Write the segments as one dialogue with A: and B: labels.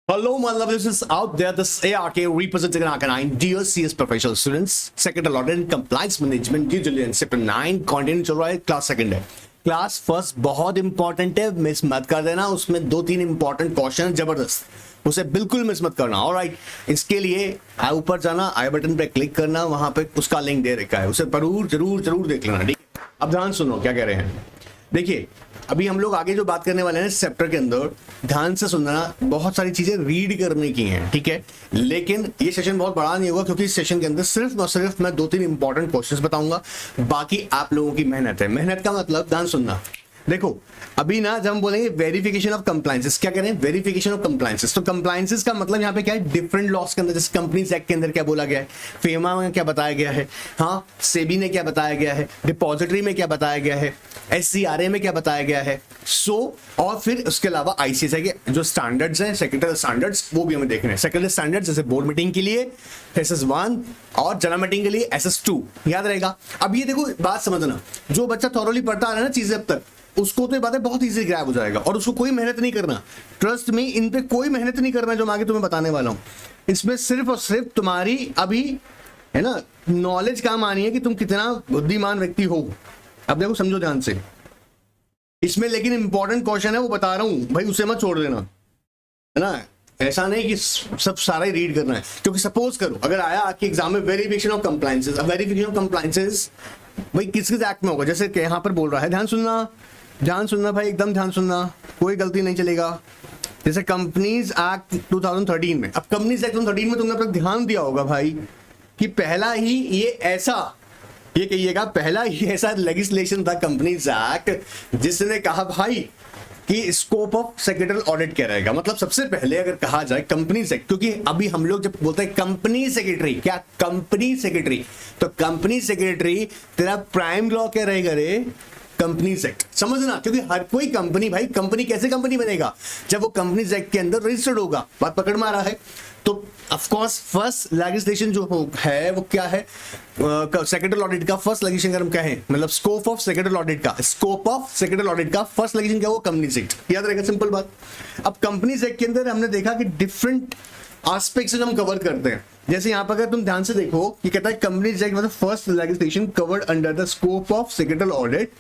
A: Hello, my lovely listeners out there. This is ARK representing Arcanine. Dear CS professional students, second allotted in compliance management due diligence chapter 9 continue चल रहा है. Class second है. Class first बहुत important है, miss मत कर देना. उसमें 2-3 इंपॉर्टेंट क्वेश्चन जबरदस्त, उसे बिल्कुल मिस मत करना. ऑलराइट, इसके लिए ऊपर जाना, आई बटन पे क्लिक करना, वहां पे उसका लिंक दे रखा है, उसे जरूर जरूर जरूर देख लेना. ठीक है, अब ध्यान सुनो क्या कह रहे हैं. देखिए, अभी हम लोग आगे जो बात करने वाले हैं चैप्टर के अंदर, ध्यान से सुनना. बहुत सारी चीजें रीड करने की हैं, ठीक है, लेकिन ये सेशन बहुत बड़ा नहीं होगा क्योंकि इस सेशन के अंदर सिर्फ और सिर्फ मैं 2-3 इंपॉर्टेंट क्वेश्चंस बताऊंगा. बाकी आप लोगों की मेहनत है. मेहनत का मतलब ध्यान सुनना. देखो, अभी ना जब हम बोलेंगे वेरिफिकेशन ऑफ कंप्लायंसेस, क्या कह रहे हैं? Verification of compliances. तो कंप्लायंसेस का मतलब यहाँ पे क्या है? डिफरेंट लॉस के अंदर, जैसे कंपनीज एक्ट के अंदर क्या बोला गया है, फेमा में क्या बताया गया है, हाँ, सेबी ने क्या बताया गया है, डिपॉजिटरी में क्या बताया गया है, SCRA में क्या बताया गया है. और फिर उसके अलावा ICSI के जो स्टैंडर्ड्स हैं, सेक्रेटरी स्टैंडर्ड्स, वो भी हमें देखने हैं. सेक्रेटरी स्टैंडर्ड्स जैसे बोर्ड मीटिंग के लिए SS1 और जनरल मीटिंग के लिए SS2, याद रहेगा. अब ये देखो, बात समझना, जो बच्चा थॉरोली पढ़ता आ रहा है ना चीजें अब तक, उसको तो ये बातें बहुत इजी ग्रैब हो जाएगा और उसको कोई मेहनत नहीं करना. ट्रस्ट में, इन पे कोई मेहनत नहीं करना जो मैं आगे तुम्हें बताने वाला हूं. इसमें सिर्फ और सिर्फ तुम्हारी अभी है ना नॉलेज काम आनी है कि तुम कितना बुद्धिमान व्यक्ति हो. अब देखो, समझो ध्यान से इसमें, लेकिन इंपॉर्टेंट क्वेश्चन है वो बता रहा हूं भाई, उसे मत छोड़ देना, है ना. ऐसा नहीं कि सब सारा ही रीड करना है, क्योंकि सपोज करो अगर आया आपके एग्जाम में verification of compliances. Verification of compliances भाई किस किस एक्ट में होगा, जैसे कि यहां पर बोल रहा है, ध्यान सुनना भाई, एकदम ध्यान सुनना, कोई गलती नहीं चलेगा. जैसे कंपनीज एक्ट 2013 में, अब कंपनीज एक्ट 2013 में तुमने अपना ध्यान दिया होगा भाई कि पहला ही ये ऐसा, ये कहिएगा पहला ही ऐसा लेजिस्लेशन था कंपनीज एक्ट जिसने कहा भाई कि स्कोप ऑफ सेक्रेटरी ऑडिट क्या रहेगा. मतलब सबसे पहले अगर कहा जाए कंपनी सेक्रेटरी, क्योंकि अभी हम लोग जब बोलते हैं कंपनी सेक्रेटरी, क्या कंपनी सेक्रेटरी, तो कंपनी सेक्रेटरी तेरा प्राइम लॉ क्या रहेगा रे? Companies act. समझना, क्योंकि हर कोई कंपनी, भाई कंपनी कैसे कंपनी बनेगा? जब वो कंपनीज एक्ट के अंदर रजिस्टर्ड होगा. बात पकड़ में आ रहा है? तो ऑफ कोर्स फर्स्ट लेजिस्लेशन जो है वो क्या है? सेक्रेटरी ऑडिट का फर्स्ट लेजिस्लेशन क्या है? मतलब स्कोप ऑफ सेक्रेटरी ऑडिट का, स्कोप ऑफ सेक्रेटरी ऑडिट का फर्स्ट लेजिस्लेशन क्या? वो कंपनीज एक्ट. याद रहेगा, सिंपल बात. अब कंपनीज एक्ट के अंदर हमने देखा कि डिफरेंट एस्पेक्ट्स हम कवर करते हैं. जैसे यहाँ पर अगर तुम ध्यान से देखो कि कहता है कंपनीज एक्ट मतलब first legislation covered under the scope of secretary audit,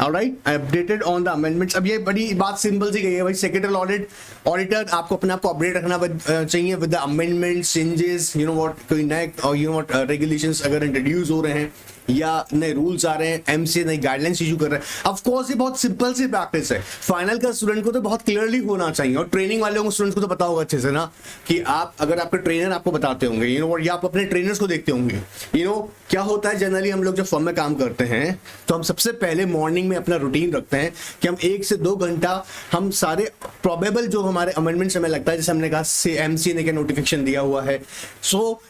A: alright, updated on the amendments. अब ये बड़ी बात सिंपल सी गई है भाई, सेक्रेटरी ऑडिट ऑडिटर आपको अपने आप को अपडेट रखना चाहिए with the amendments, changes, you know what, कोई नए और यू नो व्हाट रेगुलेशंस अगर इंट्रोड्यूस हो रहे हैं या नए रूल्स आ रहे हैं, MCA नई गाइडलाइंस इशू कर रहे हैं. ऑफ कोर्स ये बहुत सिंपल सी प्रैक्टिस है. फाइनल का स्टूडेंट को तो बहुत क्लियरली होना चाहिए, और ट्रेनिंग वाले स्टूडेंट्स को तो पता होगा अच्छे से ना कि आप, अगर आपके ट्रेनर आपको बताते होंगे, यू नो व्हाट, या आप अपने ट्रेनर्स को देखते होंगे, यू नो क्या होता है जनरली हम लोग जब फर्म में काम करते हैं तो हम सबसे पहले मॉर्निंग में अपना रूटीन रखते हैं कि हम 1 से 2 घंटा हम सारे प्रोबेबल जो हमारे अमेंडमेंट्स हमें लगता है, जैसे हमने कहा MCA ने क्या नोटिफिकेशन दिया हुआ है,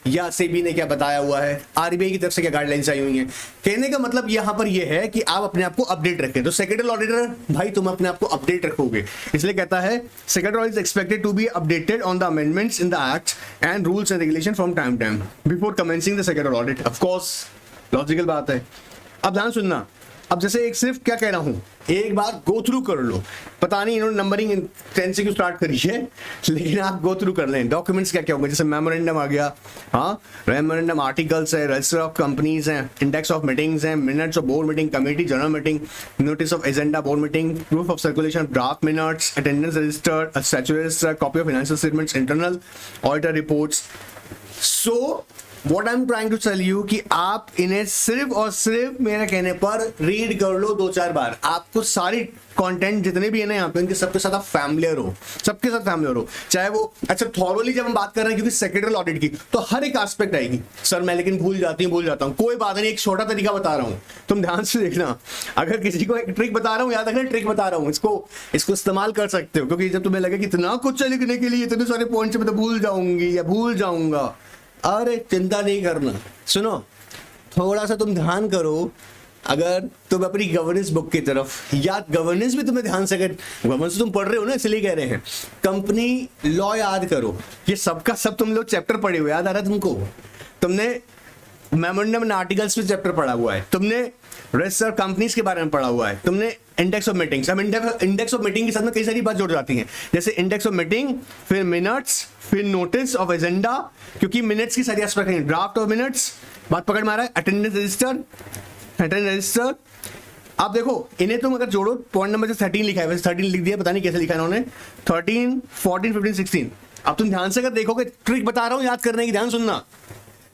A: या सेबी ने क्या बताया हुआ है, RBI की तरफ से क्या गाइडलाइंस आई हुई है. कहने का मतलब यहां पर यह है कि आप अपने आप को अपडेट रखें. तो सेक्रेटरी ऑडिटर भाई तुम अपने आप को अपडेट रखोगे, इसलिए कहता है secretary auditor is expected to be updated on the amendments in the act and rules and regulation from time to time before commencing the secretary audit. Of course logical बात है. अब ध्यान सुनना, अब जैसे एक सिर्फ क्या कह रहा हूं, एक बार गो थ्रू कर लो. पता नहीं इन्होंने नंबरिंग 10 से क्यों स्टार्ट करी है, लेकिन आप गो थ्रू कर लें. डॉक्यूमेंट्स क्या क्या होंगे, जैसे मेमोरेंडम आ गया, हाँ, मेमोरेंडम आर्टिकल्स है, रजिस्टर ऑफ कंपनीज हैं, इंडेक्स ऑफ मीटिंग्स हैं, minutes of board meeting, committee general meeting, notice of agenda board meeting, proof of circulation draft minutes, attendance register, statutory register, copy of financial statements, internal auditor reports. So What I'm trying to tell you कि आप इन्हें सिर्फ और सिर्फ मेरे कहने पर read कर लो 2-4 बार. आपको सारी कंटेंट जितने भी है ना यहाँ पे, इनके सबके साथ आप फैमिलियर हो, सबके साथ फैमिलियर हो. चाहे वो, अच्छा थॉरोली जब हम बात कर रहे हैं क्योंकि सेक्रेटरी ऑडिट की, तो हर एक एस्पेक्ट आएगी. सर मैं लेकिन भूल जाता हूँ, कोई बात नहीं, एक छोटा तरीका बता रहा हूँ, तुम ध्यान से देखना. अगर किसी को एक ट्रिक बता रहा हूँ, याद रखना ट्रिक बता रहा हूँ, इसको इस्तेमाल कर सकते हो, क्योंकि जब तुम्हें लगे कि इतना कुछ लिखने के लिए इतने सारे पॉइंट्स मैं तो भूल जाऊंगी या भूल जाऊंगा, अरे चिंता नहीं करना. सुनो, थोड़ा सा तुम ध्यान करो. अगर तुम अपनी गवर्नेंस बुक की तरफ, या गवर्नेंस भी तुम्हें ध्यान से, अगर गवर्नेंस तुम पढ़ रहे हो ना इसलिए कह रहे हैं, कंपनी लॉ याद करो. ये सबका सब तुम लोग चैप्टर पढ़े हुए, याद आ रहा है तुमको? तुमने मेमोरेंडम एंड आर्टिकल्स में चैप्टर पढ़ा हुआ है, तुमने रजिस्टर कंपनीज के बारे में पढ़ा हुआ है, तुमने इंडेक्स ऑफ मीटिंग्स। अब इंडेक्स ऑफ मीटिंग के साथ में कई सारी बात जुड़ जाती हैं, जैसे इंडेक्स ऑफ मीटिंग, फिर मिनट्स, फिर नोटिस ऑफ एजेंडा, क्योंकि मिनट्स की सारी एस्पेक्ट हैं, ड्राफ्ट ऑफ मिनट्स, बात पकड़ में आ रहा है, अटेंडेंस रजिस्टर। आप देखो इन्हें तुम अगर जोड़ो, पॉइंट नंबर 13 लिखा है, वैसे 13 लिख दिया, पता नहीं कैसे लिखा है इन्होंने, 13, 14, 15, 16। अब तुम ध्यान से अगर देखोगे, ट्रिक बता रहा हूं याद करने की, ध्यान सुनना,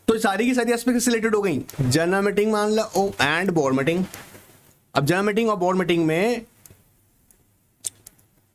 A: तो सारी की सारी एस्पेक्ट से रिलेटेड हो गई। जनरल मीटिंग मान लो ओ एंड बोर्ड मीटिंग। अब जनरल मीटिंग और बोर्ड मीटिंग में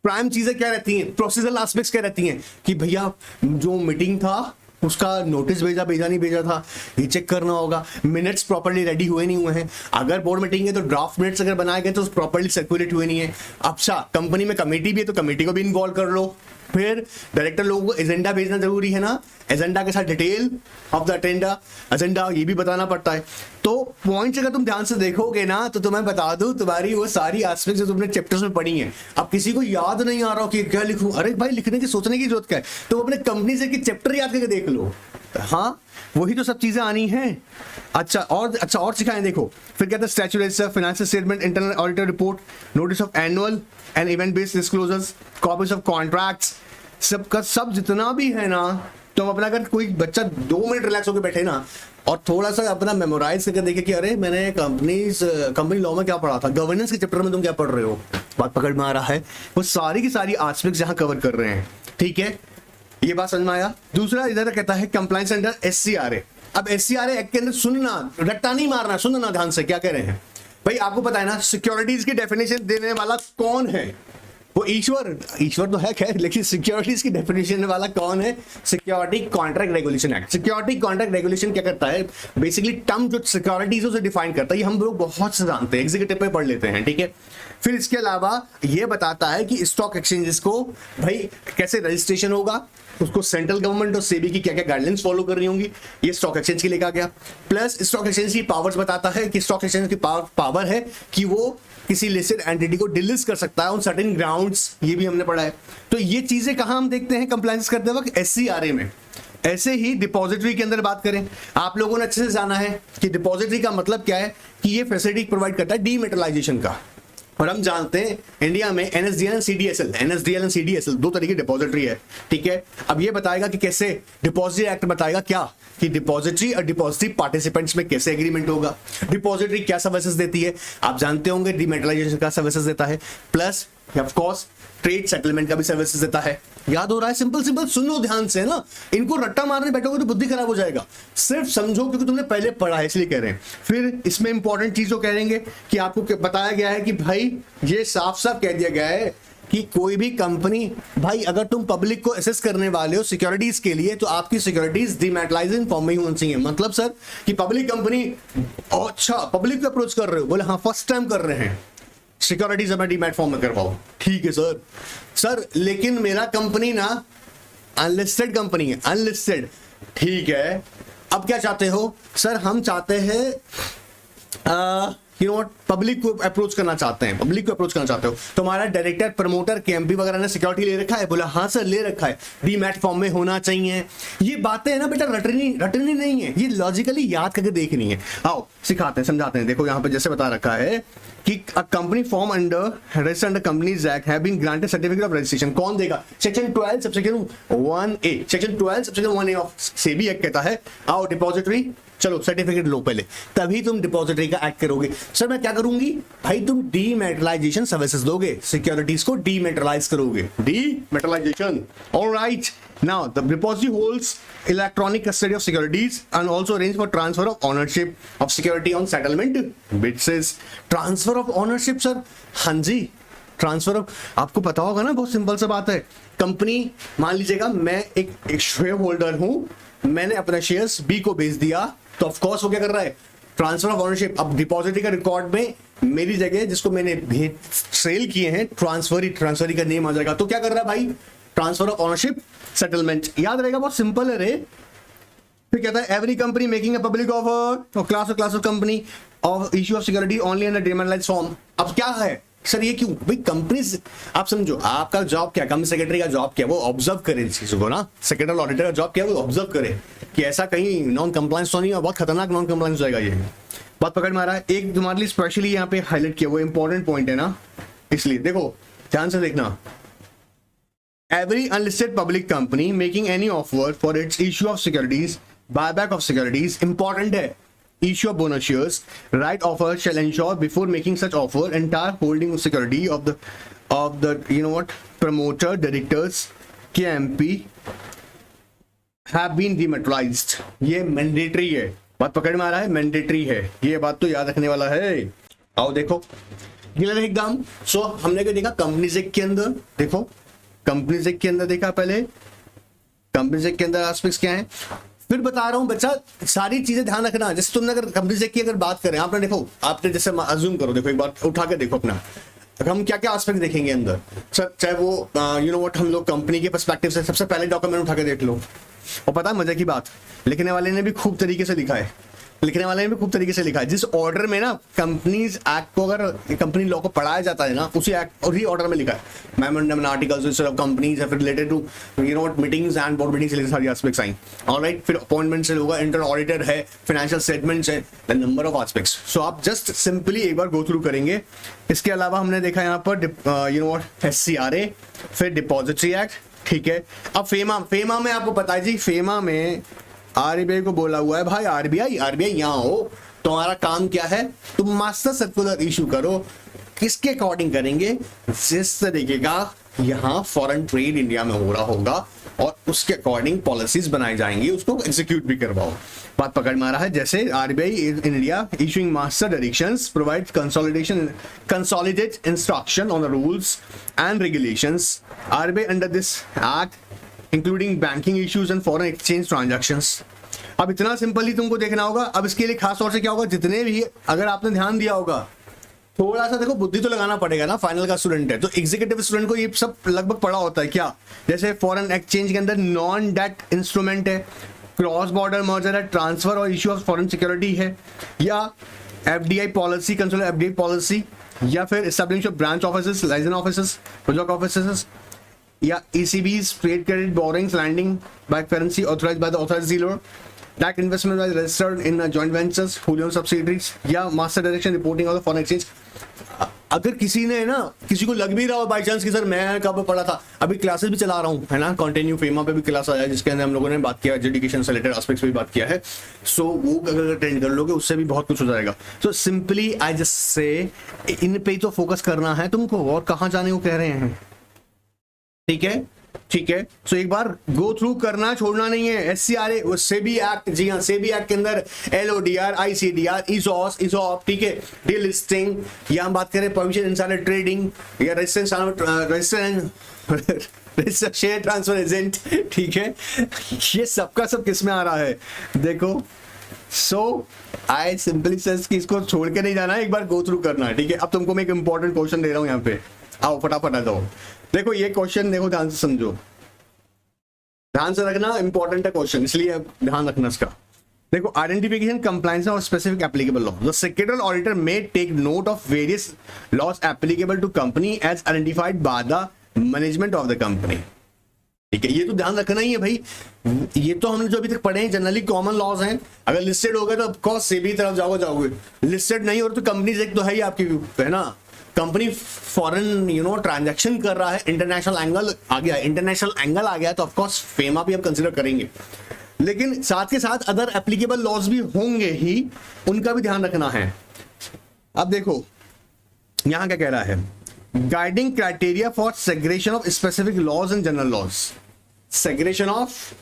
A: प्राइम चीजें क्या रहती हैं, प्रोसीजरल एस्पेक्ट्स क्या रहती हैं कि भैया जो मीटिंग था उसका नोटिस भेजा नहीं भेजा था, ये चेक करना होगा, मिनट्स प्रॉपर्ली रेडी हुए नहीं हुए हैं, अगर बोर्ड मीटिंग है तो ड्राफ्ट मिनट्स अगर बनाए गए तो प्रॉपर्ली सर्कुलेट हुए नहीं है। अच्छा, कंपनी में कमेटी भी है तो कमेटी को भी इन्वॉल्व कर लो, फिर डायरेक्टर लोगों को एजेंडा भेजना जरूरी है ना, एजेंडा के साथ डिटेल ऑफ द एजेंडा ये भी बताना पड़ता है। तो पॉइंट्स अगर तुम ध्यान से देखोगे ना, तो तुम्हें बता दूं तुम्हारी वो सारी एस्पेक्ट्स जो तुमने चैप्टर्स में पढ़ी हैं, अब किसी को याद नहीं आ रहा कि क्या लिखूं, अरे भाई लिखने की सोचने की जरूरत क्या है, तो अपने कंपनी से चैप्टर याद करके देख लो, हाँ वही तो सब चीजें आनी हैं। अच्छा और सिखाएं, देखो फिर कहते हैं statutory register, financial statement, internal auditor report, notice of annual and event based disclosures, copies of contracts, सबका सब जितना भी है ना, तो अपना अगर कोई बच्चा 2 मिनट रिलैक्स होकर बैठे ना और थोड़ा सा अपना मेमोराइज करके देखे कि अरे मैंने कंपनी लॉ में क्या पढ़ा था, गवर्नेंस के चैप्टर में तुम क्या पढ़ रहे हो, बात पकड़ में आ रहा है, वो सारी की सारी एस्पेक्ट्स यहां कवर कर रहे हैं। ठीक है, ये बात समझ में आया। दूसरा इधर कहता है कंप्लायंस अंडर SCRA। अब SCRA एक्ट के अंदर सुनना, रट्टा नहीं मारना, सुनना ध्यान से क्या कह रहे हैं भाई। आपको पता है ना सिक्योरिटीज की डेफिनेशन देने वाला कौन है, वो ईश्वर तो है खैर, लेकिन सिक्योरिटीज की डेफिनेशन वाला कौन है, security contract regulation act. Security contract regulation क्या करता है, बेसिकली टर्म जो सिक्योरिटीज उसे डिफाइन करता है, ये हम लोग बहुत से जानते हैं, एग्जीक्यूटिव पे पढ़ लेते हैं। ठीक है, फिर इसके अलावा ये बताता है कि स्टॉक एक्सचेंजेस को भाई कैसे रजिस्ट्रेशन होगा, उसको सेंट्रल गवर्नमेंट और सेबी की क्या क्या गाइडलाइंस फॉलो कर रही होंगी, ये स्टॉक एक्सचेंज के लेकर गया। प्लस स्टॉक एक्सचेंज की पावर्स बताता है कि स्टॉक एक्सचेंज की पावर है कि वो किसी लिस्टेड एंटिटी को डिलिस्ट कर सकता है ऑन सर्टेन ग्राउंड्स, ये भी हमने पढ़ा है। तो ये चीजें कहां हम देखते हैं कंप्लायंस करते वक्त, SCRA में। ऐसे ही डिपॉजिटरी के अंदर बात करें, आप लोगों ने अच्छे से जाना है कि डिपॉजिटरी का मतलब क्या है, कि ये फैसिलिटी प्रोवाइड करता है डीमेटलाइजेशन का। और हम जानते हैं इंडिया में NSDL एंड CDSL 2 तरह की डिपॉजिटरी है। ठीक है, अब ये बताएगा कि कैसे, डिपॉजिटरी एक्ट बताएगा क्या कि डिपॉजिटरी और डिपॉजिटरी पार्टिसिपेंट्स में कैसे एग्रीमेंट होगा, डिपॉजिटरी क्या सर्विसेज देती है, आप जानते होंगे डीमेटलाइजेशन का सर्विसेज देता है, plus of course trade settlement का भी सर्विसेज देता है। याद हो रहा है, सिंपल सुनो ध्यान से ना, इनको रट्टा मारने बैठोगे तो बुद्धि खराब हो जाएगा, सिर्फ समझो क्योंकि तुमने पहले पढ़ा है इसलिए कह रहे हैं। फिर इसमें इंपॉर्टेंट चीज जो कहेंगे कि आपको बताया गया है कि भाई ये साफ साफ कह दिया गया है कि कोई भी कंपनी, भाई अगर तुम पब्लिक को असेस करने वाले हो सिक्योरिटीज के लिए, तो आपकी सिक्योरिटीज डीमेटलाइज्ड फॉर्म में ही होनी चाहिए। मतलब सर कि पब्लिक कंपनी, अच्छा पब्लिक को अप्रोच कर रहे हो, बोले हाँ फर्स्ट टाइम कर रहे हैं, सिक्योरिटीज अपना डीमैट फॉर्म में करवाओ। ठीक है सर लेकिन मेरा कंपनी ना अनलिस्टेड कंपनी है, अनलिस्टेड। ठीक है, अब क्या चाहते हो सर, हम चाहते हैं पब्लिक को अप्रोच करना चाहते हैं, पब्लिक को अप्रोच करना चाहते हो, तुम्हारा डायरेक्टर प्रमोटर KMP वगैरह ने सिक्योरिटी ले रखा है, बोला हाँ सर ले रखा है, डीमैट फॉर्म में होना चाहिए। ये बातें है ना बेटा रटनी नहीं है, ये लॉजिकली याद करके देखनी है। आओ सिखाते हैं, समझाते हैं। देखो यहाँ पे जैसे बता रखा है कि a company form under registered under companies act have been granted certificate of registration, कौन देगा, section 12 subsection 1A, section 12 subsection 1A of SEBI act कहता है आओ डिपॉजिटरी चलो सर्टिफिकेट लो पहले, तभी तुम डिपॉजिटरी का एक्ट करोगे। सर मैं क्या करूंगी, भाई तुम डीमेटलाइजेशन सर्विसेज दोगे, सिक्योरिटीज को डीमेटलाइज करोगे, dematerialisation. Alright, now the depository holds electronic custody of securities and also arrange for transfer of ownership of security on settlement basis. Transfer of ownership sir, हाँ जी ट्रांसफर ऑफ, आपको पता होगा ना, बहुत सिंपल सा बात है। कंपनी मान लीजिएगा मैं एक शेयर होल्डर हूं, मैंने अपना शेयर्स B को बेच दिया, तो ऑफ कोर्स वो क्या कर रहा है, ट्रांसफर ऑफ ओनरशिप। अब डिपॉजिटरी का रिकॉर्ड में मेरी जगह जिसको मैंने सेल किए हैं ट्रांसफरी का नेम आ जाएगा, तो क्या कर रहा है भाई, ट्रांसफर ऑफ ओनरशिप सेटलमेंट। याद रहेगा, बहुत सिंपल है रे। फिर कहता है every company making a public offer और class of company of issue of security only under dematerialised form. अब क्या है सर ये क्यों भाई, कंपनीज आप समझो, आपका जॉब क्या, कंपनी सेक्रेटरी का जॉब क्या, वो ऑब्जर्व करे इस चीज को ना, सेक्रेटरी ऑडिटर का जॉब क्या है, वो ऑब्जर्व करे कि ऐसा कहीं नॉन कंप्लायंस तो नहीं है, बहुत खतरनाक नॉन कंप्लायंस हो जाएगा। ये बात पकड़ में आ रहा है। एक तुम्हारे लिए स्पेशली यहाँ पे हाईलाइट किया, वो इंपॉर्टेंट पॉइंट है ना, इसलिए देखो ध्यान से देखना, every unlisted public company making any offer for its issue of securities, buyback of securities, important है, issue of bonus shares, right offer shall ensure before making such offer entire holding of security of the you know what promoter directors KMP have been dematerialized। ये mandatory है, बात पकड़ में आ रहा है, mandatory है, ये बात तो याद रखने वाला है। आओ देखो क्लियर है एकदम। सो हमने क्या देखा कंपनीज एक्ट के अंदर, देखो कंपनीज एक्ट के अंदर देखा, पहले कंपनीज एक्ट के अंदर एस्पेक्ट्स क्या है, फिर बता रहा हूं बच्चा सारी चीजें ध्यान रखना। जैसे तुमने अगर कंपनीज एक्ट की अगर बात करें, आपने देखो, आपने जैसे अज्यूम करो, देखो एक बार उठा के देखो अपना, हम क्या क्या एस्पेक्ट देखेंगे अंदर सर, चाहे वो यू नो व्हाट हम लोग कंपनी के पर्सपेक्टिव से सबसे पहले डॉक्यूमेंट उठा के देख लो। और पता है मजे की बात, लिखने वाले ने भी खूब तरीके से लिखा है, लिखने वाले ने भी खूब तरीके से लिखा है। जिस ऑर्डर में ना कंपनीज एक्ट को, अगर कंपनी लॉ को पढ़ाया जाता है ना, उसी एक्ट और ही ऑर्डर में लिखा है। मेमोरेंडम आर्टिकल्स ऑफ कंपनीज है, फिर related to you know what meetings and board meetings से सारी एस्पेक्ट्स आई। ऑलराइट, फिर अपॉइंटमेंट से होगा, इंटरनल ऑडिटर है, फाइनेंशियल स्टेटमेंट्स है, the number of aspects. So आप जस्ट सिंपली एक बार गो थ्रू करेंगे। इसके अलावा हमने देखा यहाँ पर यू नो व्हाट SCRA, फिर डिपॉजिटरी एक्ट, ठीक है। अब फेमा में आपको पता है जी, फेमा में RBI को बोला हुआ है भाई RBI यहाँ हो, तुम्हारा काम क्या है, तुम मास्टर सर्कुलर इशू करो। किसके अकॉर्डिंग करेंगे, जिस तरीके का यहाँ फॉरेन ट्रेड इंडिया में हो रहा होगा और उसके अकॉर्डिंग पॉलिसीज बनाई जाएंगी, उसको एग्जीक्यूट भी करवाओ। बात पकड़ में आ रहा है। जैसे RBI in India issuing master directions provide consolidate instruction on the rules and regulations RBI under this act including banking issues and foreign exchange transactions. अब इतना सिंपली तुमको देखना होगा। अब इसके लिए खास तौर से क्या होगा, जितने भी अगर आपने ध्यान दिया होगा, थोड़ा सा देखो बुद्धि तो लगाना पड़ेगा ना, फाइनल का स्टूडेंट है तो एग्जीक्यूटिव स्टूडेंट को ये सब लगभग पढ़ा होता है क्या। जैसे फॉरेन एक्सचेंज के अंदर नॉन डेट इंस्ट्रूमेंट है, क्रॉस बॉर्डर मर्जर है, ट्रांसफर और इश्यू ऑफ फॉरेन सिक्योरिटी है, या FDI policy, consolidated FDI policy, या फिर establishment of branch offices, licence offices, project offices, या ECB's trade credit borrowings lending by currency authorized by the authorized dealer, direct investment by registered in joint ventures, wholly owned subsidiaries, या master direction reporting of the foreign exchange। अगर किसी ने ना, किसी को लग भी रहा हो बाई चांस कि सर मैं कब पढ़ा था, अभी क्लासेस भी चला रहा हूँ है ना, कंटिन्यू फेमा पे भी क्लास आया जिसके अंदर हम लोगों ने बात किया, एजुकेशन से रिलेटेड एस्पेक्ट्स पे भी बात किया है। सो वो अगर अटेंड कर लोगे उससे भी बहुत कुछ हो जाएगा। So simply I just say इन पे तो फोकस करना है तुमको, और कहाँ जाने को कह रहे हैं, ठीक है ठीक है। सो एक बार गो थ्रू करना, छोड़ना नहीं है। SCRA सेबी एक्ट, जी हाँ सेबी एक्ट के अंदर LODR, ICDR, ESOP, ठीक है, डीलिस्टिंग, या हम बात करें परमिशन इनसाइडर ट्रेडिंग, या रजिस्टर शेयर ट्रांसफर एजेंट, ठीक है, ये सबका सब किस में आ रहा है देखो। सो आई सिंपली सेंस कि इसको छोड़ के नहीं जाना है, एक बार गो थ्रू करना है, ठीक है। अब तुमको मैं एक इंपॉर्टेंट क्वेश्चन दे रहा हूं यहाँ पे, आओ फटाफट आ जाओ। देखो ये क्वेश्चन देखो, ध्यान से समझो, ध्यान से रखना, इंपॉर्टेंट है क्वेश्चन, इसलिए ध्यान रखना इसका। देखो identification compliance of specific applicable law, the secretary auditor may take note of various laws applicable to company as identified by the management of the company, ठीक है। ये तो ध्यान रखना ही है भाई, ये तो हमने जो अभी तक पढ़े हैं जनरली कॉमन लॉज हैं। अगर लिस्टेड हो गए तो ऑफकोर्स सेबी तरफ जाओगे, लिस्टेड नहीं हो तो कंपनीज एक्ट तो है ही आपकी, है ना। Company foreign you know transaction कर रहा है, इंटरनेशनल एंगल आ गया, तो ऑफकोर्स फेमा भी अब कंसिडर करेंगे, लेकिन साथ के साथ अदर एप्लीकेबल लॉज भी होंगे ही, उनका भी ध्यान रखना है। अब देखो यहां क्या कह रहा है, guiding criteria for segregation of specific laws and general laws, segregation of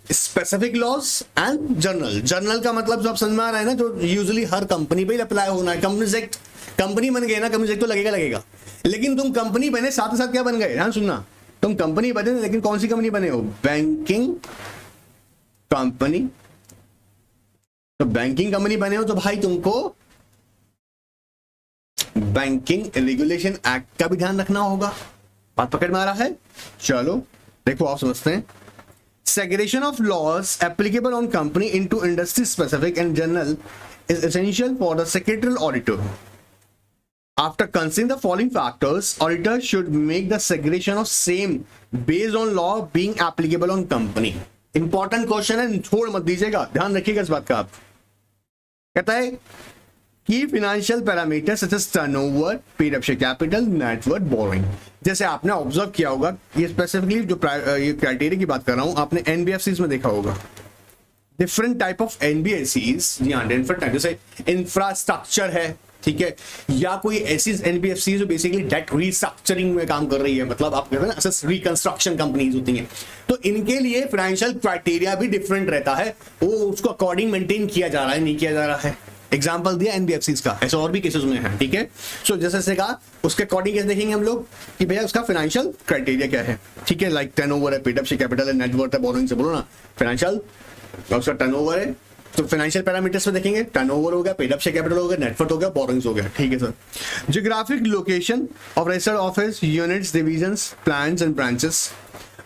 A: specific laws and general का मतलब जो आप समझ में आ रहा है ना, जो यूजुअली हर कंपनी पे अप्लाई होना है। कंपनीज एक्ट, कंपनी बन गए ना, कंपनीज एक्ट तो लगेगा, लेकिन तुम कंपनी बने साथ ही साथ क्या बन गए, ध्यान सुनना, तुम कंपनी बने, लेकिन कौन सी कंपनी बने हो, बैंकिंग कंपनी। तो बैंकिंग कंपनी बने हो तो भाई तुमको बैंकिंग रेगुलेशन एक्ट का भी ध्यान रखना होगा। बात पकड़ में आ रहा है, चलो देखो आप समझते हैं। Segregation of laws applicable on company into industry specific and general is essential for the secretarial auditor. After considering the following factors, auditor should make the segregation of same based on law being applicable on company. Important question है, छोड़ मत दीजिएगा, ध्यान रखिएगा इस बात का। आप कहता है की financial parameter such as turnover, paid up share capital, net worth, borrowing. जैसे आपने ऑब्जर्व किया होगा, ये स्पेसिफिकली जो ये क्राइटेरिया की बात कर रहा हूं, आपने एनबीएफसीज में देखा होगा डिफरेंट टाइप ऑफ एनबीएफसीज। जी हाँ, डिफरेंट टाइप, जैसे इंफ्रास्ट्रक्चर है, ठीक है, या कोई ऐसी एनबीएफसी जो बेसिकली डेट रीस्ट्रक्चरिंग में काम कर रही है, मतलब आप कहते हैं ना असेट रिकंस्ट्रक्शन कंपनीज होती हैं, तो इनके लिए फाइनेंशियल क्राइटेरिया भी डिफरेंट रहता है, वो उसको अकॉर्डिंग मेंटेन किया जा रहा है, नहीं किया जा रहा है। एग्जाम्पल दिया एनबीएफसीज का, ऐसे और भी केसेस में है, ठीक है। सो जैसे कहा उसके अकॉर्डिंग कैसे देखेंगे हम लोग कि भैया उसका फाइनेंशियल क्राइटेरिया क्या है, ठीक है, लाइक टर्नओवर है, पेड अप शेयर कैपिटल है, नेटवर्थ है, बोरोइंग से बोलो ना, फाइनेंशियल उसका टर्नओवर है तो फाइनेंशियल पैरामीटर्स में देखेंगे, टर्नओवर हो गया, पेड अप शेयर कैपिटल हो गया, नेटवर्थ हो गया, बोरोइंग्स हो गया, ठीक है sir. Geographic location of registered office, units, divisions, plants and branches,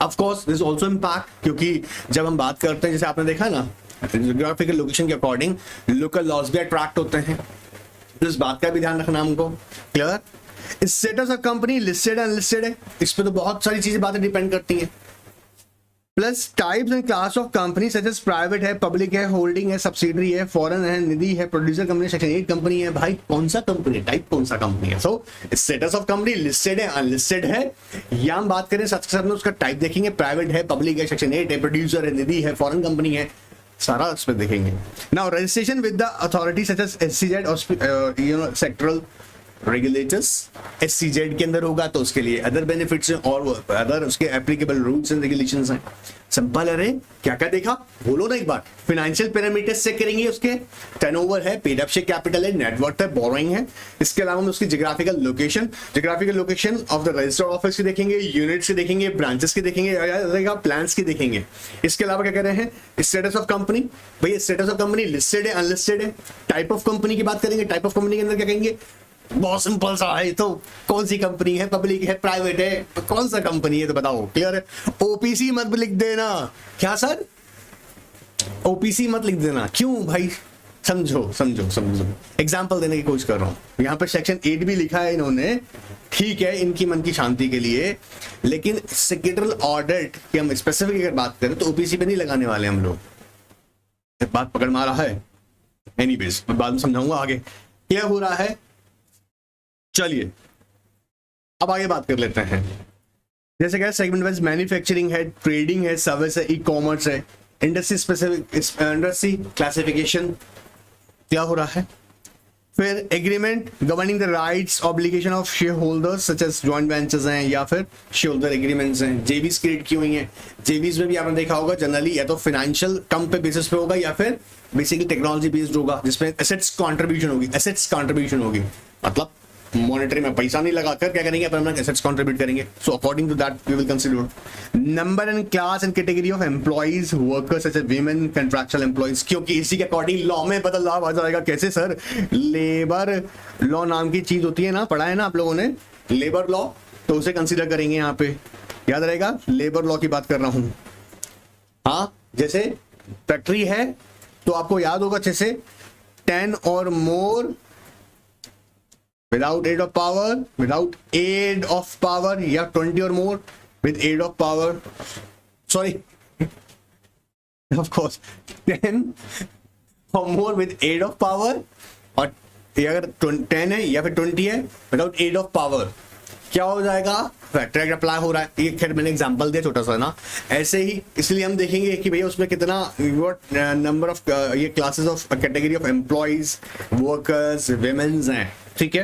A: of course this also impact, क्योंकि जब हम बात करते हैं, जैसे आपने देखा ना, ज्योग्राफिकल लोकेशन के अकॉर्डिंग लोकल लॉज भी अट्रैक्ट होते हैं, तो इस बात का भी ध्यान रखना हमको। Clear. Status of company listed है अनलिस्टेड है, इस पे तो बहुत सारी चीजें बातें डिपेंड करती हैं। Plus types and class of company such as private है, पब्लिक है, होल्डिंग है, सब्सिडरी है, फॉरेन है, निधि है, प्रोड्यूसर कंपनी, सेक्शन 8 कंपनी है। भाई कौन सा कंपनी टाइप, कौन सा कंपनी है। सो स्टेटस ऑफ कंपनी लिस्टेड है अनलिस्टेड है, या हम बात करें साथ के साथ में उसका टाइप देखेंगे, प्राइवेट है, पब्लिक है, सेक्शन 8 है, प्रोड्यूसर है, निधि है, फॉरेन कंपनी है, सारा उस पर देखेंगे। Now registration with the authority such as SCZ और you know sectoral regulators, SCZ के अंदर होगा तो उसके लिए अदर बेनिफिट्स हैं और अदर उसके एप्लीकेबल रूल्स एंड रेगुलेशंस हैं। सिंपल है रे, क्या क्या देखा बोलो ना एक बार। फाइनेंशियल पैरामीटर्स चेक करेंगे, उसके टर्नओवर है, पेड अप शेयर कैपिटल है, नेटवर्थ है, बोरोइंग है। इसके अलावा हम उसकी geographical location of the registered office की देखेंगे, यूनिट्स की देखेंगे, ब्रांचेस की देखेंगे, प्लान्स की देखेंगे। इसके अलावा क्या कह रहे हैं, स्टेटस ऑफ कंपनी, भाई स्टेटस ऑफ कंपनी लिस्टेड है अनलिस्टेड है। टाइप ऑफ कंपनी की बात करेंगे, टाइप ऑफ कंपनी के अंदर क्या कहेंगे, बहुत सिंपल सा है, तो कौन सी कंपनी है, पब्लिक है, प्राइवेट है, तो कौन सा कंपनी है तो बताओ। क्लियर है। ओपीसी मत लिख देना। क्या सर, ओपीसी मत लिख देना, क्यों भाई, समझो समझो समझो, एग्जांपल देने की कोशिश कर रहा हूं। यहाँ पे सेक्शन 8 भी लिखा है इन्होंने, ठीक है, इनकी मन की शांति के लिए, लेकिन सेक्रेटरियल ऑडिट की हम स्पेसिफिक अगर बात करें तो ओपीसी पे नहीं लगाने वाले हम लोग। बात पकड़ में आ रहा है, एनीवेज मैं बाद में समझाऊंगा आगे। क्या हो रहा है, चलिए अब आगे बात कर लेते हैं। जैसे क्या सेगमेंट वाइज मैन्युफैक्चरिंग है, ट्रेडिंग है, सर्विस है, ई कॉमर्स है, इंडस्ट्री स्पेसिफिक इंडस्ट्री क्लासिफिकेशन क्या हो रहा है। फिर agreement governing the rights obligation of share holders such as joint ventures हैं या फिर शेयर होल्डर एग्रीमेंट्स हैं। जेवीज क्रिएट की हुई हैं, जेवीज में भी आपने देखा होगा जनरली या तो फाइनेंशियल टर्म पे बेसिस पे होगा या फिर बेसिकली टेक्नोलॉजी बेस्ड होगा, जिसमें एसेट्स कंट्रीब्यूशन होगी, मतलब मॉनेटरी में पैसा नहीं लगाकर क्या करेंगे, अपना एसेट्स कंट्रीब्यूट करेंगे। So according to that we will consider number and class and category of employees workers such as women, contractual employees, क्योंकि इसी के अकॉर्डिंग लॉ में बदलाव आ जाएगा। कैसे सर, लेबर लॉ नाम की चीज होती है ना, पढ़ा है ना आप लोगों ने लेबर लॉ, तो उसे कंसीडर करेंगे। यहाँ पे याद रहेगा, लेबर लॉ की बात कर रहा हूं। हाँ, जैसे फैक्ट्री है तो आपको याद होगा अच्छे से 10 और मोर without aid of power या 20 or more with aid of power, sorry of course 10 or more with aid of power, और ये अगर 10 है या फिर 20 है without aid of power क्या हो जाएगा, फैक्ट्री एक्ट अप्लाई हो रहा है। ये खैर मैंने एग्जांपल दिया छोटा सा ना, ऐसे ही इसलिए हम देखेंगे कि भैया उसमें कितना नंबर ऑफ ये classes of category of employees workers women's हैं, ठीक है।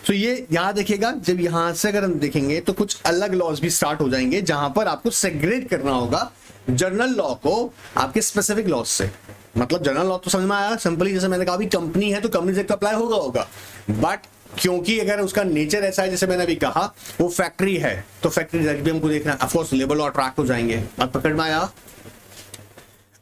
A: तो ये यहाँ देखिएगा, जब यहाँ से अगर हम देखेंगे तो कुछ अलग लॉज भी स्टार्ट हो जाएंगे जहां पर आपको सेग्रेट करना होगा जनरल लॉ को आपके स्पेसिफिक लॉज से। मतलब जनरल लॉ तो समझ में आया सिंपली, जैसे मैंने कहा कंपनी है तो कंपनी एक्ट अप्लाई होगा, बट क्योंकि अगर उसका नेचर ऐसा है जैसे मैंने अभी कहा वो फैक्ट्री है तो फैक्ट्री भी हमको देखना है, of course labour law attract हो जाएंगे। अब पकड़ में आया।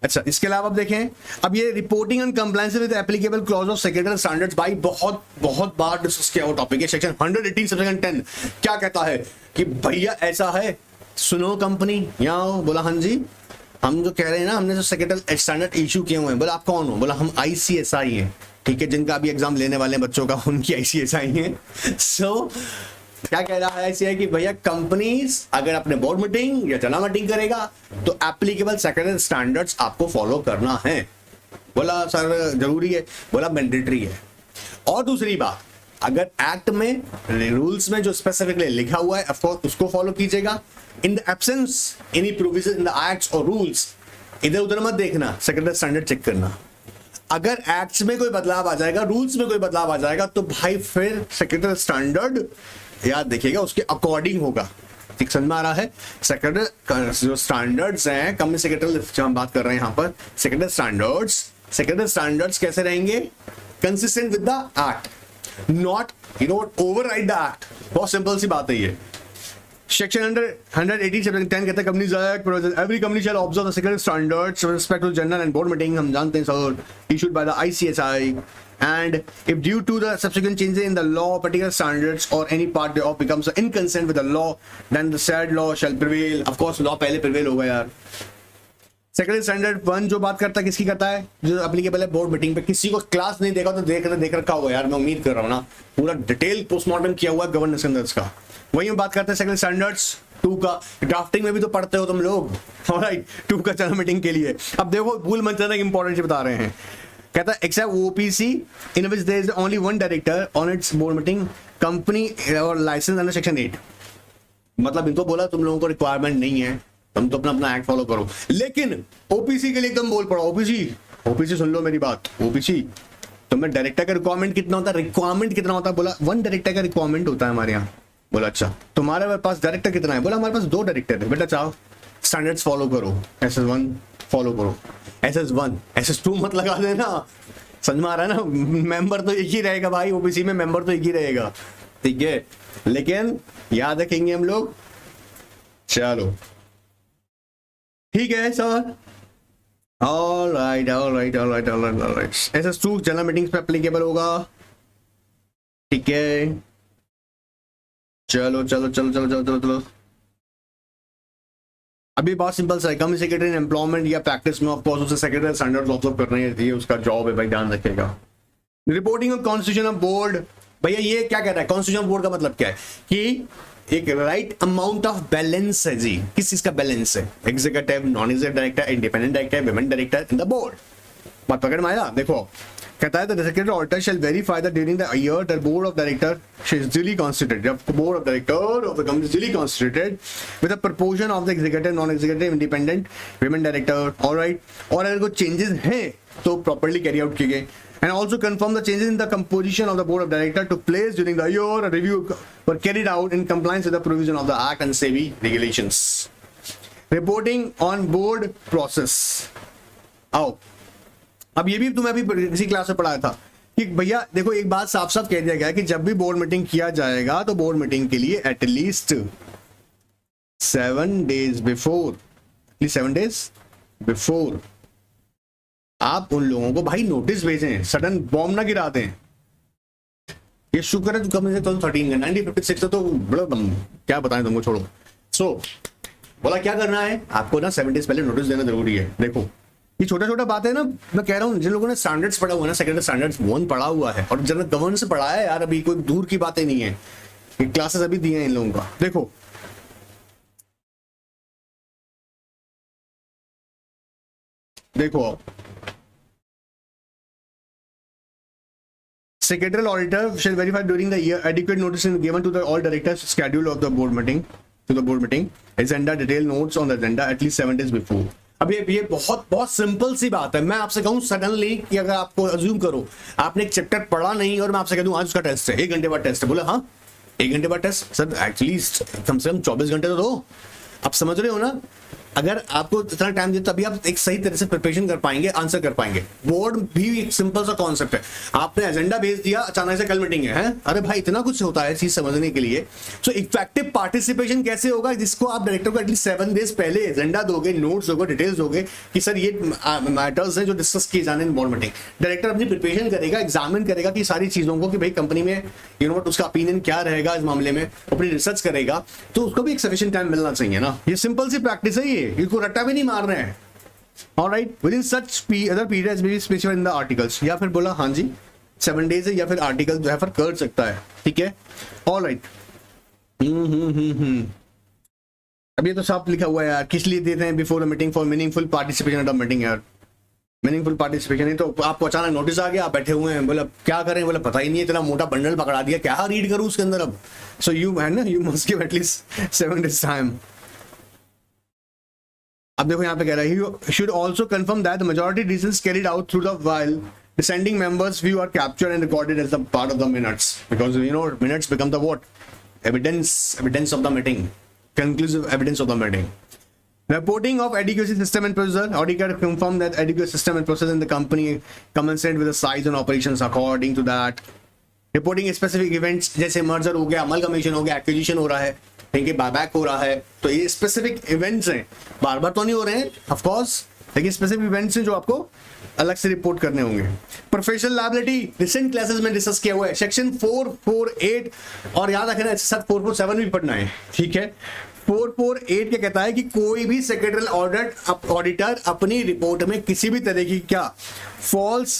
A: अच्छा, इसके अलावा अब देखें, अब ये reporting and compliance with applicable clause of secretary standards, भाई बहुत बहुत बार डिस्कस किया हुआ टॉपिक है। सेक्शन 118 सेक्शन 10 क्या कहता है कि भैया ऐसा है, सुनो कंपनी यहाँ बोला हाँ जी हम जो कह रहे हैं ना, हमने जो सेक्रेटरी स्टैंडर्ड इशू किए हुए हैं। बोला आप कौन हो, बोला हम ICSI हैं, ठीक है, जिनका अभी एग्जाम लेने वाले हैं बच्चों का उनकी ICSI है। सो क्या कह रहा है ICSI कि भैया कंपनीज अगर अपने बोर्ड मीटिंग या जनरल मीटिंग करेगा तो एप्लीकेबल सेक्रेटरी स्टैंडर्ड्स आपको फॉलो करना है। बोला सर जरूरी है, बोला मैंडेटरी है। और दूसरी बात, अगर एक्ट में रूल्स में जो स्पेसिफिकली लिखा हुआ है ऑफकोर्स उसको फॉलो कीजिएगा। In the absence any provision in the acts और रूल्स, इधर उधर मत देखना, सेक्रेटरी स्टैंडर्ड चेक करना। अगर एक्ट्स में कोई बदलाव आ जाएगा, रूल्स में कोई बदलाव आ जाएगा, तो भाई फिर सेक्रेटरी स्टैंडर्ड याद देखिएगा उसके अकॉर्डिंग होगा। ठीक समझ में आ रहा है? सेक्रेटरी जो स्टैंडर्ड्स हैं, कंपनी सेक्रेटरी जो हम बात कर रहे हैं यहाँ पर, सेक्रेटरी स्टैंडर्ड्स कैसे रहेंगे? Consistent with the act, not override the act. बहुत सिंपल सी बात है ये। सेक्शन 180 चैप्टर 10 कहता है companies act, every company shall observe the secretary standards with respect to general and board meeting, हम जानते हैं sir, issued by the ICSI, and if due to the subsequent changes in the law particular standards or any part thereof becomes inconsistent with the law, then the said law shall prevail. Of course law पहले prevail होगा यार। Secretary standard 1 जो बात करता है किसकी करता है? जो एप्लीकेबल है बोर्ड मीटिंग पे। किसी को क्लास नहीं देखा तो देख रखा होगा यार, मैं उम्मीद कर रहा हूँ ना, पूरा डिटेल पोस्टमार्टम किया हुआ है गवर्नेंस स्टैंडर्ड्स का। वही हम बात करते हैं सेक्रेटरी स्टैंडर्ड्स 2 का, ड्राफ्टिंग में भी तो पढ़ते हो तुम लोग, ऑलराइट, 2 का चैनल मीटिंग के लिए। अब देखो भूल मत जाना, इंपॉर्टेंट बता रहे हैं। कहता है except OPC in which there is only one director on its board meeting, company और लाइसेंस अंडर सेक्शन 8। मतलब इनको बोला तुम लोगों को रिक्वायरमेंट नहीं है, तुम तो अपना एक्ट फॉलो करो, लेकिन ओपीसी के लिए एकदम बोल पड़ा। ओपीसी सुन लो मेरी बात, ओपीसी तुम्हें डायरेक्टर का रिक्वायरमेंट कितना होता है? रिक्वायरमेंट कितना होता है? बोला 1 डायरेक्टर का रिक्वायरमेंट होता है हमारे यहाँ। बोला अच्छा तुम्हारे पास डायरेक्टर कितना है? बोला हमारे पास 2 डायरेक्टर है। बेटा चाहो स्टैंडर्ड्स फॉलो करो, SS1 फॉलो करो, SS1 SS2 मत लगा देना। समझ में आ रहा है ना? मेंबर तो एक ही रहेगा भाई, ओबीसी में मेंबर तो एक ही रहेगा, ठीक है, लेकिन याद रखेंगे हम लोग। चलो ठीक है sir, alright. SS2 general meetings पे एप्लीकेबल होगा, ठीक है। चलो अभी बहुत सिंपल सा है, कंपनी सेक्रेटरी एम्प्लॉयमेंट या प्रैक्टिस में ऑफ कोर्स उसे सेक्रेटरी स्टैंडर्ड्स ऑब्जर्व करना है, ये उसका जॉब है भाई, ध्यान रखेगा। Reporting of constitution of board, भैया ये क्या कह रहा है? कॉन्स्टिट्यूशन ऑफ बोर्ड का मतलब क्या है? कि एक राइट अमाउंट ऑफ बैलेंस है जी। किस चीज का बैलेंस है? Executive, non executive director, independent director, women director in the board. बात पकड़ में आया? देखो कहता है the secretary auditor shall verify that during the year the board of director is duly constituted, जब board of director of the company is duly constituted with a proportion of the executive, non executive, independent, women director, all right, और अगर कोई changes हैं तो properly carry out किए गए। and also confirm the changes in the composition of the board of director took place during the year, a review were carried out in compliance with the provision of the act and SEBI regulations. Reporting on board process, आओ अब ये भी तुम्हें अभी किसी class में पढ़ाया था कि भैया देखो एक बात साफ साफ कह दिया गया कि जब भी बोर्ड मीटिंग किया जाएगा तो बोर्ड मीटिंग के लिए एटलीस्ट 7 days बिफोर आप उन लोगों को भाई नोटिस भेजें, सडन बॉम्ब ना गिरा दें। ये शुक्र है कम से कम 13 घंटे 1956 तो बड़ा क्या बताएं तुमको, छोड़ो। सो बोला क्या करना है आपको ना, 7 days पहले नोटिस देना जरूरी है। देखो ये छोटा छोटा बात है ना, मैं कह रहा हूँ जिन लोगों ने स्टैंडर्ड्स पढ़ा हुआ है ना, सेक्रेटरी स्टैंडर्ड्स 1 पढ़ा हुआ है और जनरल गवर्नेंस से पढ़ा है यार, अभी कोई दूर की बातें नहीं है, ये क्लासेस अभी दिए हैं इन लोगों का। देखो secretarial auditor shall verify during the year adequate notice is given to the all directors schedule of the board meeting, to the board meeting, agenda detailed notes on the agenda at least 7 days before। अब ये बहुत बहुत simple सी बात है। मैं आपसे कहूं सडनली कि अगर आपको अज्यूम करो आपने एक चैप्टर पढ़ा नहीं और मैं आपसे कह दूं आज उसका टेस्ट है, 1 घंटे बाद टेस्ट है, बोले हाँ 1 घंटे बाद टेस्ट, सर एटलीस्ट कम से कम 24 घंटे तो दो। आप समझ रहे हो ना? अगर आपको इतना टाइम दे तभी आप एक सही तरह से प्रिपरेशन कर पाएंगे, आंसर कर पाएंगे। बोर्ड भी एक सिंपल सा कॉन्सेप्ट है, आपने एजेंडा भेज दिया, अचानक से कल मीटिंग है, अरे भाई इतना कुछ होता है चीज समझने के लिए। सो इफेक्टिव पार्टिसिपेशन कैसे होगा? जिसको आप डायरेक्टर को एटलीस्ट 7 days पहले एजेंडा दोगे, नोट्स दोगे, डिटेल्स दोगे कि सर ये मैटर्स हैं जो डिस्कस किए जाने इन बोर्ड मीटिंग। डायरेक्टर अपनी प्रिपरेशन करेगा, एग्जामिन करेगा कि सारी चीजों को कि भाई कंपनी में यू नो उसका ओपिनियन क्या रहेगा इस मामले में, अपनी रिसर्च करेगा, तो उसको भी एक सफिशिएंट टाइम मिलना चाहिए ना। ये सिंपल सी प्रैक्टिस है, ये इसको रट्टा भी नहीं मार रहे हैं। Alright, with in such other periods may be specified in the articles, या फिर बोला हाँ जी 7 days है, या फिर आर्टिकल रेफर कर सकता है, ठीक है। ऑलराइट, अब ये तो साफ लिखा हुआ है यार, किस लिए देते हैं before the meeting for meaningful participation at the meeting यार। मीनिंगफुल पार्टिसिपेशन नहीं तो आपको अचानक नोटिस आ गया, आप बैठे हुए हैं, बोला क्या करें, बोला पता ही नहीं है, इतना मोटा बंडल पकड़ा दिया, क्या रीड करूं उसके अंदर अब। सो यू है ना, you must give at least 7 days time. अब देखो यहाँ पे कह रहा है you should also confirm that the majority decisions carried out through the while descending members view are captured and recorded as the part of the minutes, because you know minutes become the what, evidence of the meeting, conclusive evidence of the meeting. Reporting of adequacy system and procedure. Auditor confirm that adequate system and process in the company commensurate with the size and operations according to that. Reporting specific events जैसे merger हो गया, amalgamation हो गया, acquisition हो रहा है, ठीक है, buyback हो रहा है, तो ये specific events हैं, बार बार तो नहीं हो रहे हैं of course, लेकिन स्पेसिफिक इवेंट्स हैं जो आपको अलग से रिपोर्ट करने होंगे। प्रोफेशनल लायबिलिटी रिसेंट क्लासेस में डिस्कस किया हुआ है, सेक्शन 448, और याद रखना सर 447 भी पढ़ना है, ठीक है। 448 क्या कहता है कि कोई भी सेक्रेटरियल ऑडिटर अपनी रिपोर्ट में किसी भी तरह की क्या फॉल्स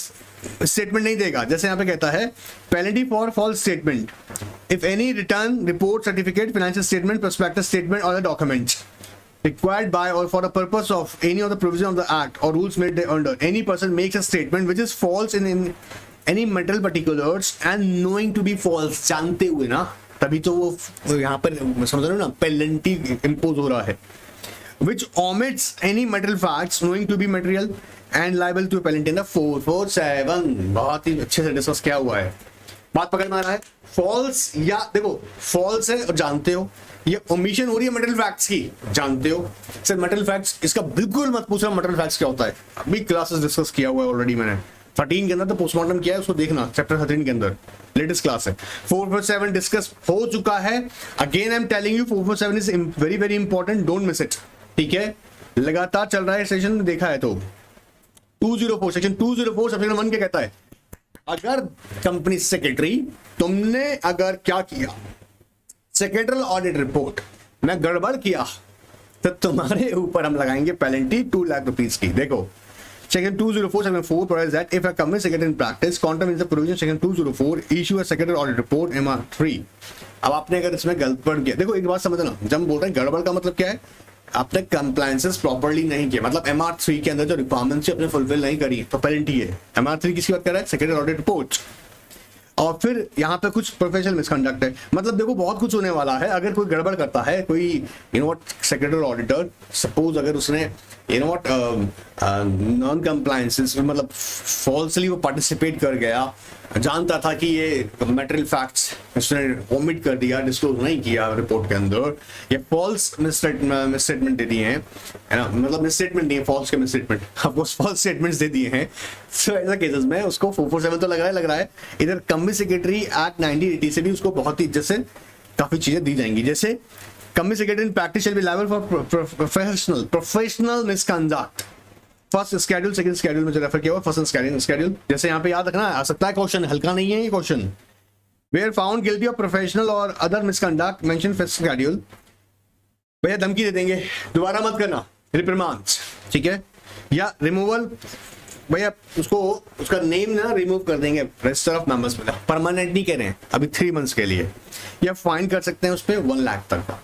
A: स्टेटमेंट नहीं देगा। जैसे यहाँ पे कहता है penalty for false statement if any return report certificate financial statement prospectus statement और the documents required by or for the purpose of any of the provision of the act or rules made under, any person makes a statement which is false in any material particulars and knowing to be false, जानते हुए ना, तभी तो वो यहाँ पर समझ रहे हो ना, पेनल्टी इम्पोज हो रहा है। which omits any material facts knowing to be material and liable to a penalty in the 447, बहुत ही अच्छे से डिस्कस किया हुआ है, बात पकड़ में आ रहा है। फॉल्स या देखो फॉल्स है और जानते हो, ये ओमिशन हो रही है मटेरियल फैक्ट्स की, जानते हो। सर मटेरियल फैक्ट्स इसका बिल्कुल मत पूछना मटेरियल फैक्ट्स क्या होता है, अभी क्लासेस डिस्कस किया हुआ है ऑलरेडी मैंने 13 के अंदर, तो पोस्टमार्टम किया है उसको देखना, चैप्टर 13 के अंदर लेटेस्ट क्लास है। 447 डिस्कस हो चुका है, again I am telling you 447 is very very important, don't miss it, ठीक है। लगातार चल रहा है सेशन में, देखा है तो 204 सेक्शन 204 सेक्शन 1 क्या कहता है, अगर कंपनी सेक्रेटरी तुमने अगर क्या किया सेक्रेटरियल ऑडिट रिपोर्ट में गड़बड़ किया तो तुम्हारे ऊपर हम लगाएंगे पेनल्टी 2 लाख रुपीस की। देखो section 204 section 4 provides that if a company secretary in practice contravenes the provision section 204 issue a secretarial audit report MR3। अब आपने अगर इसमें गड़बड़ किया, देखो एक बात समझना, जब हम बोल रहे हैं गड़बड़ का मतलब क्या है, आपने कंप्लायंसेस प्रॉपर्ली नहीं किया, मतलब MR3 के अंदर जो रिक्वायरमेंट्स अपने फुलफिल नहीं करी तो पेनल्टी है। MR3 किसकी बात कर रहा है, सेक्रेटरियल ऑडिट रिपोर्ट। और फिर यहाँ पे कुछ प्रोफेशनल मिसकंडक्ट है, मतलब देखो बहुत कुछ होने वाला है। अगर कोई गड़बड़ करता है, कोई you know what secretarial auditor suppose अगर उसने you know what non compliances मतलब फॉल्सली वो पार्टिसिपेट कर गया, जानता था कि ये मटेरियल फैक्ट्स उसने ओमिट कर दिया, डिस्क्लोज नहीं किया रिपोर्ट के अंदर, या फॉल्स मिसस्टेटमेंट दे दिए हैं, है ना, मतलब मिसस्टेटमेंट नहीं है, फॉल्स के मिसस्टेटमेंट, आपको फॉल्स स्टेटमेंट्स दे दिए हैं, सो ऐसा केसेस में उसको 447 तो लग रहा है। इधर कंपनी सेक्रेटरी एक्ट 1980 से भी उसको बहुत ही इज्जत से काफी चीजें दी जाएंगी, जैसे company secretary in practice shall be liable for professional misconduct. First schedule second schedule में जो रेफर किया हुआ फर्स्ट शेड्यूल, जैसे यहाँ पे याद रखना आ सकता है क्वेश्चन, हल्का नहीं है ये question. Were found guilty of professional और other misconduct mention first schedule, भैया धमकी दे देंगे, दोबारा मत करना, रिप्रिमांड्स, ठीक है, या रिमूवल, भैया उसको उसका नेम ना रिमूव कर देंगे रजिस्टर ऑफ मेंबर्स में, परमानेंट नहीं कह रहे हैं अभी 3 months के लिए, या फाइन कर सकते हैं उस पर 1 लाख तक का।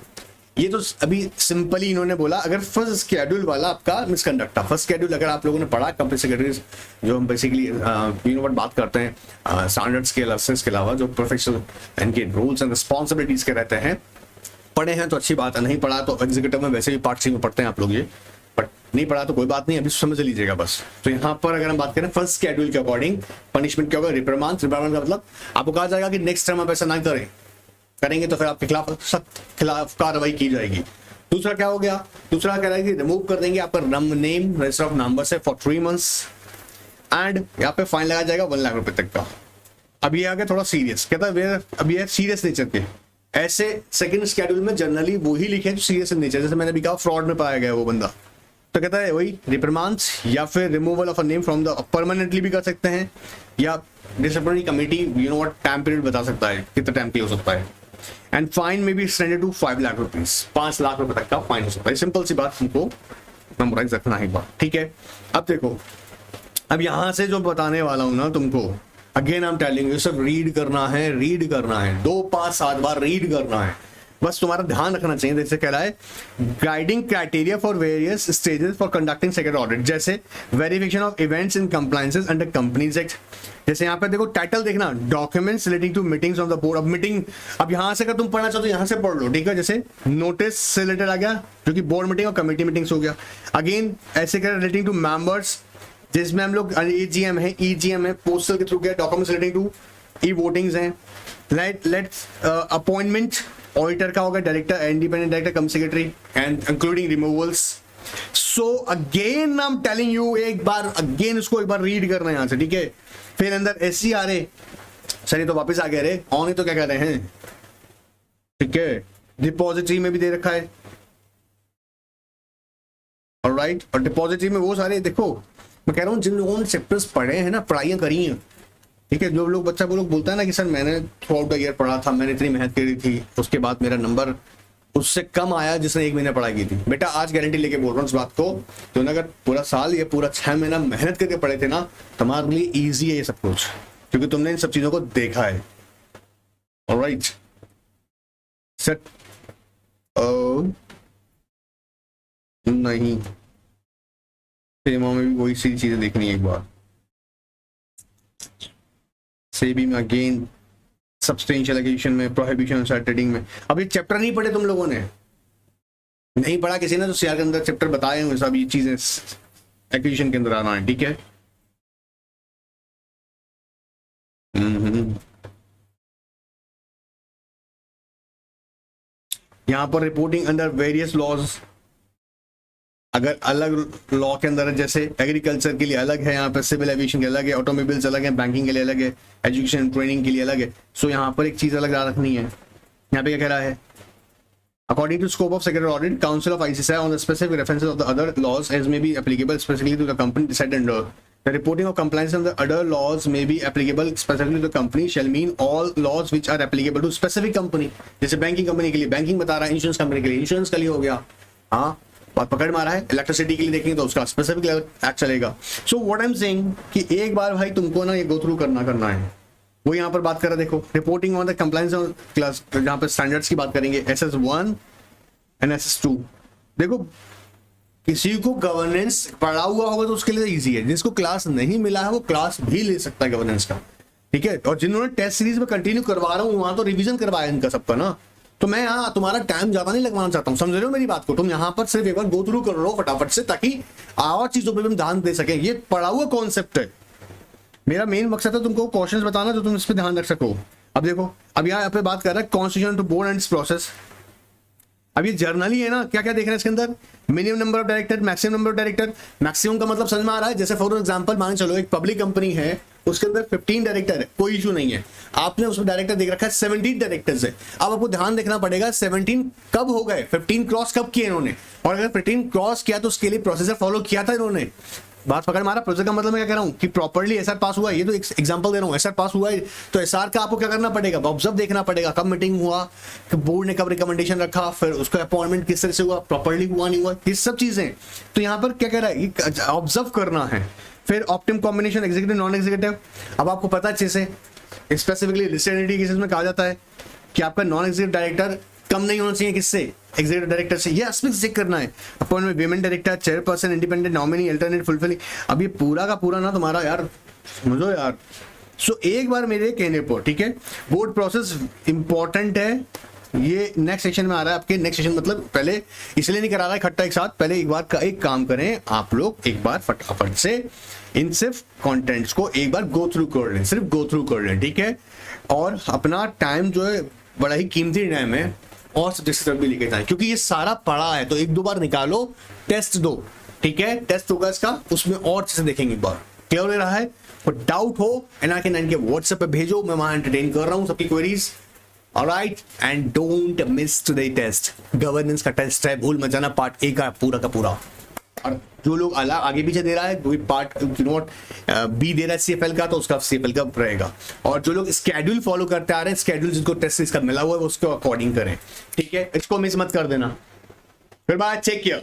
A: ये तो अभी सिंपली इन्होंने बोला अगर फर्स्ट शेड्यूल वाला आपका मिसकंडक्ट था। फर्स्ट शेड्यूल अगर आप लोगों ने पढ़ा कंपनी सेक्रेटरी जो हम बेसिकली यू नो व्हाट बात करते हैं स्टैंडर्ड्स के अलावा जो प्रोफेशनल इनके रूल्स एंड रिस्पॉन्सिबिलिटीज के रहते हैं, पढ़े हैं तो अच्छी बात है, नहीं पढ़ा तो एग्जीक्यूटिव में वैसे भी पार्ट सी में पढ़ते हैं आप लोग ये, बट नहीं पढ़ा तो कोई बात नहीं, अभी समझ लीजिएगा बस। तो यहाँ पर अगर हम बात करें फर्स्ट शेड्यूल के अकॉर्डिंग पनिशमेंट क्या होगा, रिप्रिमांड का मतलब आपको कहा जाएगा कि नेक्स्ट टाइम आप ऐसा ना करेंगे तो फिर आपके खिलाफ सख्त खिलाफ कार्रवाई की जाएगी। दूसरा क्या हो गया, दूसरा कह रहा है कि रिमूव कर देंगे आपका नेम रजिस्टर ऑफ नंबर से फॉर 3 months एंड यहाँ पे फाइन लगाया जाएगा 1 लाख रुपए तक का। अब ये आ गया थोड़ा सीरियस, कहता है अब ये सीरियस नेचर के, ऐसे सेकंड शेड्यूल में जनरली वो ही लिखे जो सीरियस नेचर, जैसे मैंने भी कहा फ्रॉड में पाया गया वो बंदा, तो कहता है वही रिप्रिमांड्स या फिर removal of a name from the, permanently भी कर सकते हैं, या disciplinary committee you know what time period बता सकता है कितना टाइम के हो सकता है, एंड फाइन में भी extended to 5 lakh rupees, 5 lakh रुपए तक का फाइन हो सकता है। सिंपल सी बात हमको मेमोराइज रखना है एक बार, ठीक है। अब देखो, अब यहां से जो बताने वाला हूं ना तुमको, again I am telling you, सब रीड करना है 2, 5, 7 बार रीड करना है। बस तुम्हारा ध्यान रखना चाहिए। जैसे कह रहा है guiding criteria for various stages for conducting secretary audit, जैसे verification of events in compliances under companies act. जैसे यहाँ पे देखो टाइटल देखना, documents relating to meetings of the board. अब मीटिंग, अब यहाँ से अगर तुम पढ़ना चाहो तो यहाँ से पढ़ लो, ठीक है। जैसे नोटिस से रिलेटेड आ गया जो कि बोर्ड मीटिंग और कमेटी मीटिंग्स हो गया। अगेन ऐसे कर रिलेटिंग टू मेंबर्स, जिसमें हम लोग एजीएम है, ईजीएम है, पोस्टल के थ्रू गया, documents relating to e votings हैं। लेट्स अपॉइंटमेंट ऑडिटर का होगा, director, independent director, cum secretary and including removals. So again I am telling you, एक बार अगेन इसको एक बार रीड करना है यहाँ से, ठीक है। फिर अंदर SCRA, सर ये तो वापस आ गया रे, ऑन ही तो क्या कर रहे हैं, ठीक है। डिपॉजिटरी में भी दे रखा है, ऑलराइट। और डिपॉजिटरी में वो सारे देखो, मैं कह रहा हूँ जिन लोगों ने चैप्टर्स पढ़े हैं ना, पढ़ाइयाँ करी हैं, ठीक है। जो लोग बच्चा वो लोग बोलता है ना कि सर मैंने थ्रू आउट द ईयर पढ़ा था, मैंने इतनी मेहनत करी थी, उसके बाद मेरा नंबर उससे कम आया जिसने 1 महीने पढ़ाई की थी। बेटा आज गारंटी लेके बोल रहा हूँ इस बात को, तो अगर पूरा साल या पूरा 6 महीना मेहनत करके पढ़े थे ना, तुम्हारे लिए ईजी है ये सब कुछ, क्योंकि तुमने इन सब चीजों को देखा है, ऑलराइट। सेट नहीं, सेमा में भी वही सी चीजें देखनी है एक बार। सेबी में अगेन सब्सटेंशियल एक्विजिशन में, प्रोहिबिशन ऑफ ट्रेडिंग में। अब ये चैप्टर नहीं पढ़े तुम लोगों ने, नहीं पढ़ा किसी ने तो सीआर के अंदर चैप्टर बताए हुए सब ये चीजें एक्विजिशन के अंदर आना है, ठीक है। यहाँ पर रिपोर्टिंग अंडर वेरियस लॉज, अगर अलग लॉ के अंदर है, जैसे एग्रीकल्चर के लिए अलग है, यहाँ पर सिविल एविएशन के अलग है, ऑटोमोबाइल्स अलग है, बैंकिंग के लिए अलग है, एजुकेशन ट्रेनिंग के लिए अलग है। सो यहाँ पर एक चीज अलग याद रखनी है। यहाँ पे क्या कह रहा है, according to scope of secretary audit council of ICSI on the specific references of the other laws as may be applicable specifically to the company decided under the reporting of compliance on the other laws may be applicable specifically to the company shall mean all laws which are applicable to specific company. जैसे banking company के लिए banking बता रहा है, insurance company के लिए insurance का लिए हो गया, हाँ बात पकड़ मारा है। इलेक्ट्रिसिटी के लिए देखेंगे तो उसका स्पेसिफिक एक्ट चलेगा। So what I am saying कि एक बार भाई तुमको ना ये गो थ्रू करना है। वो यहाँ पर बात कर रहा है, देखो reporting on the compliance class, जहाँ पर स्टैंडर्ड्स की बात करेंगे, SS1 एंड SS2। देखो किसी को गवर्नेंस पढ़ा हुआ होगा तो उसके लिए इजी है, जिसको क्लास नहीं मिला है वो क्लास भी ले सकता है गवर्नेंस का, ठीक है। और जिन्होंने टेस्ट सीरीज में कंटिन्यू करवा रहा हूँ वहां तो रिवीजन करवाया इनका सबका ना, तो मैं यहाँ तुम्हारा टाइम ज्यादा नहीं लगवाना चाहता हूँ, समझ रहे हो मेरी बात को। तुम यहाँ पर सिर्फ एक बार गो थ्रू कर लो फटाफट से, ताकि और चीजों पर भी हम ध्यान दे सके। ये पढ़ा हुआ कॉन्सेप्ट है, मेरा मेन मकसद है तुमको क्वेश्चंस बताना जो तुम इस पर ध्यान रख सको। अब देखो, अब यहाँ पे बात कर रहा है constitution to board and process. अब ये जर्नल ही है ना, क्या क्या देख रहे हैं इसके अंदर, minimum number of director, maximum number of director. Maximum का मतलब समझ में आ रहा है, जैसे फॉर एग्जांपल मान चलो एक पब्लिक कंपनी है, उसके अंदर 15 डायरेक्टर है, कोई इशू नहीं है, आपने उसमें डायरेक्टर देख रखा है 17 डायरेक्टर्स है। अब आपको ध्यान देखना पड़ेगा 17 कब हो गए, 15 क्रॉस कब किए इन्होंने, और अगर 15 क्रॉस किया तो उसके लिए प्रोसीजर फॉलो किया था इन्होंने। बात पकड़ मारा। प्रोजेक्ट का मतलब मैं क्या कह रहा हूँ कि प्रॉपर्ली एसआर पास हुआ है, ये तो एक एग्जांपल दे रहा हूँ, एसआर पास हुआ है तो एसआर का आपको क्या करना पड़ेगा, ऑब्जर्व देखना पड़ेगा, कब मीटिंग हुआ, कि बोर्ड ने कब रिकमेंडेशन रखा, फिर उसका अपॉइंटमेंट किस तरह से हुआ, प्रॉपर्ली हुआ नहीं हुआ, ये सब चीजें। तो यहाँ पर क्या कह रहा है, ऑब्जर्व करना है। फिर optimum combination executive non executive. अब आपको पता है अच्छे से, स्पेसिफिकली लिस्टेड एंटिटी केसेस में कहा जाता है कि आपका नॉन एग्जीक्यूटिव डायरेक्टर कम नहीं होना चाहिए किससे, एग्जीक्यूटिव डायरेक्टर से। ये एस्पेक्ट चेक करना है। Appointment women director, chairperson, independent nominee, alternate fulfilling. अब ये पूरा का पूरा ना तुम्हारा यार समझो यार। सो एक बार मेरे कहने पर, ठीक है, बोर्ड प्रोसेस इंपॉर्टेंट है। ये नेक्स्ट सेशन में आ रहा है आपके, नेक्स्ट सेशन मतलब पहले इसलिए नहीं करा रहा है इकट्ठा एक साथ, पहले एक बार का एक काम करें आप लोग, एक बार फटाफट से इन सिर्फ कंटेंट्स को एक बार गो थ्रू कर लें, सिर्फ गो थ्रू कर लें, ठीक है। और अपना टाइम जो है बड़ा ही कीमती टाइम है, और सब्जेक्ट भी लेके जाए, क्योंकि ये सारा पढ़ा है तो एक दो बार निकालो, टेस्ट दो, ठीक है, टेस्ट होगा इसका, उसमें और चीजें देखेंगे एक बार। क्लियर हो रहा है? और डाउट हो NRK9 के व्हाट्सएप पे भेजो, मैं वहां एंटरटेन कर रहा हूँ सबकी queries. Alright, and don't miss today test, governance का टेस्ट है, भूल मत जाना, पार्ट ए का पूरा का पूरा। और जो लोग अलग आगे पीछे दे रहा है, कोई पार्ट नोट बी दे रहा है CFL का, तो उसका CFL का रहेगा। और जो लोग स्केड्यूल फॉलो करते आ रहे हैं, स्केड्यूल जिसको टेस्ट इसका मिला हुआ है उसको अकॉर्डिंग करें, ठीक है, इसको मिस मत कर देना। फिर बात चेक किया।